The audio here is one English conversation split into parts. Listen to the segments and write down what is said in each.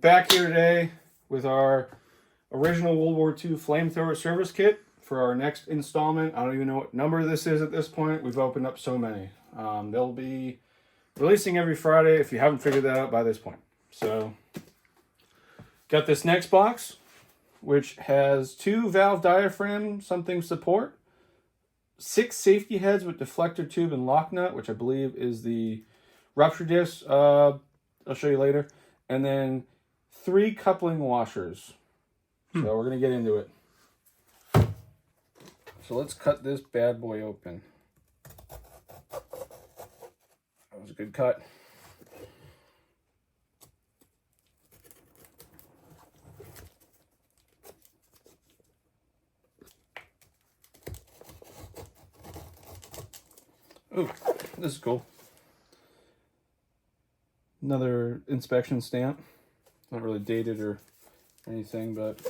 back here today with our original World War II Flamethrower service kit for our next installment. I don't even know what number this is at this point. We've opened up so many. They'll be releasing every Friday if you haven't figured that out by this point. So, got this next box, which has 2 valve diaphragm something support, 6 safety heads with deflector tube and lock nut, which I believe is the rupture disc. I'll show you later. And then 3 coupling washers. So we're going to get into it. So let's cut this bad boy open. That was a good cut. Oh, this is cool. Another inspection stamp. Not really dated or anything, but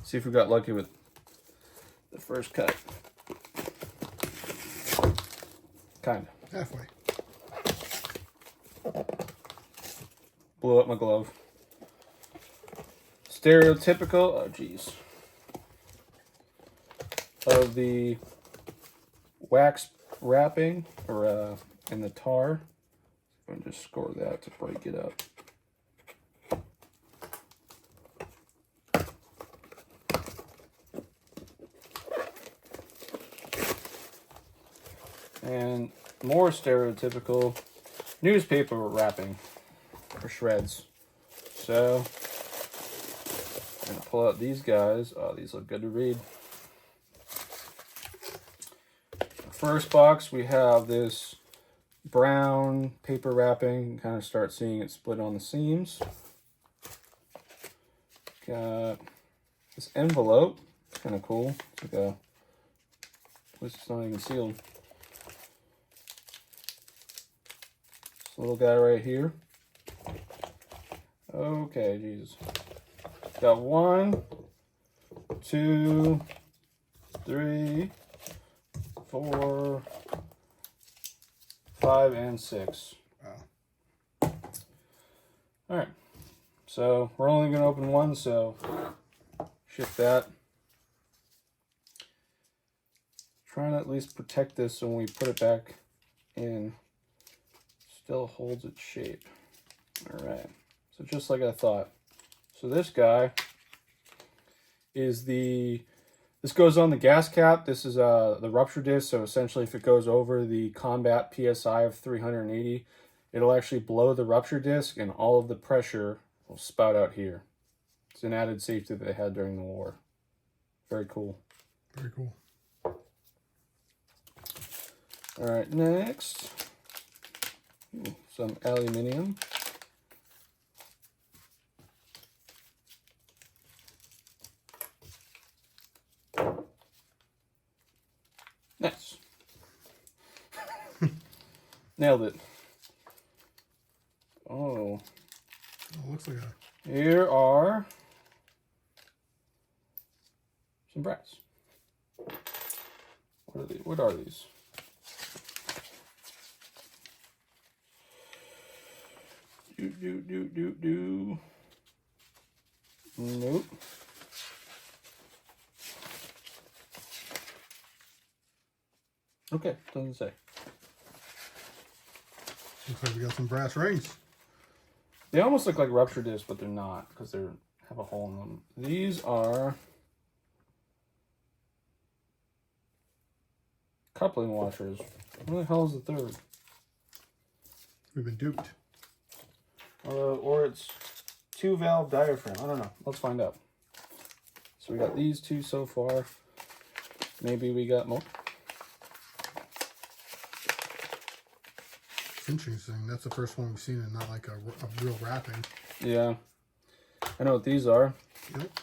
see if we got lucky with the first cut. Kind of. Halfway. Blew up my glove. Stereotypical, oh geez, of the wax wrapping or in the tar. I'm going to just score that to break it up. And more stereotypical newspaper wrapping for shreds. So I'm going to pull out these guys. Oh, these look good to read. First box, we have this brown paper wrapping. You kind of start seeing it split on the seams. Got this envelope. It's kind of cool. It's like it's not even sealed. This little guy right here. Okay, Jesus. Got 1, 2, 3, 4, 5, and 6. Wow. All right. So we're only going to open one, so shift that. Trying to at least protect this so when we put it back in, still holds its shape. All right. So just like I thought. So this guy is this goes on the gas cap. This is the rupture disc. So essentially if it goes over the combat PSI of 380, it'll actually blow the rupture disc and all of the pressure will spout out here. It's an added safety that they had during the war. Very cool. Very cool. All right, next, some aluminum. Nice. Nailed it. Oh. Oh, looks like a... Here are some brass. What are these? What are these? Nope. Okay, doesn't say. Looks like we got some brass rings. They almost look like rupture discs, but they're not because they have a hole in them. These are coupling washers. What the hell is the third? We've been duped. Or it's 2 valve diaphragm. I don't know. Let's find out. So we got these 2 so far. Maybe we got more. It's interesting. That's the first one we've seen and not like a real wrapping. Yeah. I know what these are. Yep.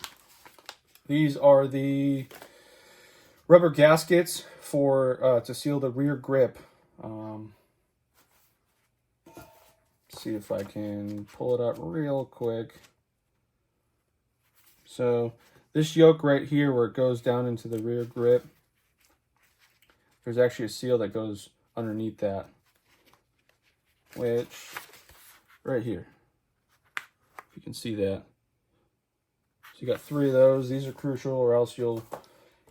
These are the rubber gaskets for to seal the rear grip. See if I can pull it out real quick. So this yoke right here where it goes down into the rear grip, there's actually a seal that goes underneath that, which right here, if you can see that. So you got 3 of those. These are crucial or else you'll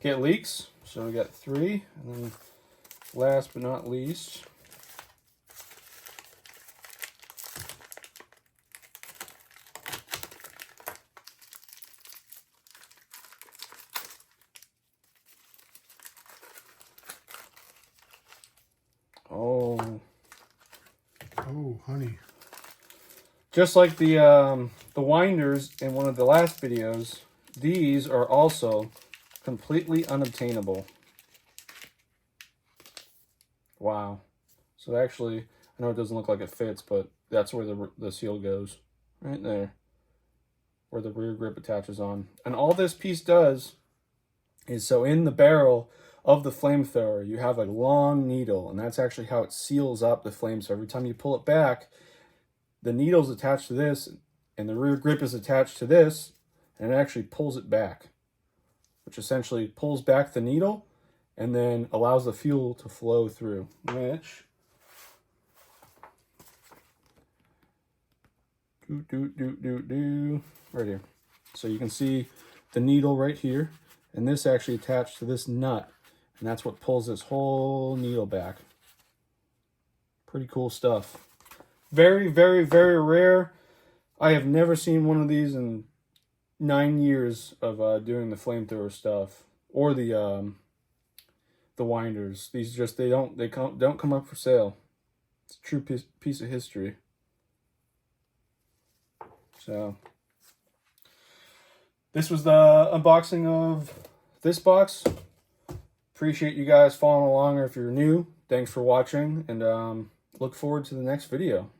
get leaks. So we got 3. And then last but not least, oh, honey. just like the winders in one of the last videos, these are also completely unobtainable. Wow. So actually, I know it doesn't look like it fits, but that's where the seal goes. Right there. Where the rear grip attaches on. And all this piece does is, so in the barrel of the Flamethrower, you have a long needle, and that's actually how it seals up the flame. So every time you pull it back, the needle's attached to this, and the rear grip is attached to this, and it actually pulls it back, which essentially pulls back the needle and then allows the fuel to flow through, which right here. So you can see the needle right here, and this actually attached to this nut, and that's what pulls this whole needle back. Pretty cool stuff. Very, very, very rare. I have never seen one of these in 9 years of doing the Flamethrower stuff, or the winders. These just don't come up for sale. It's a true piece of history. So this was the unboxing of this box. Appreciate you guys following along, or if you're new, thanks for watching, and look forward to the next video.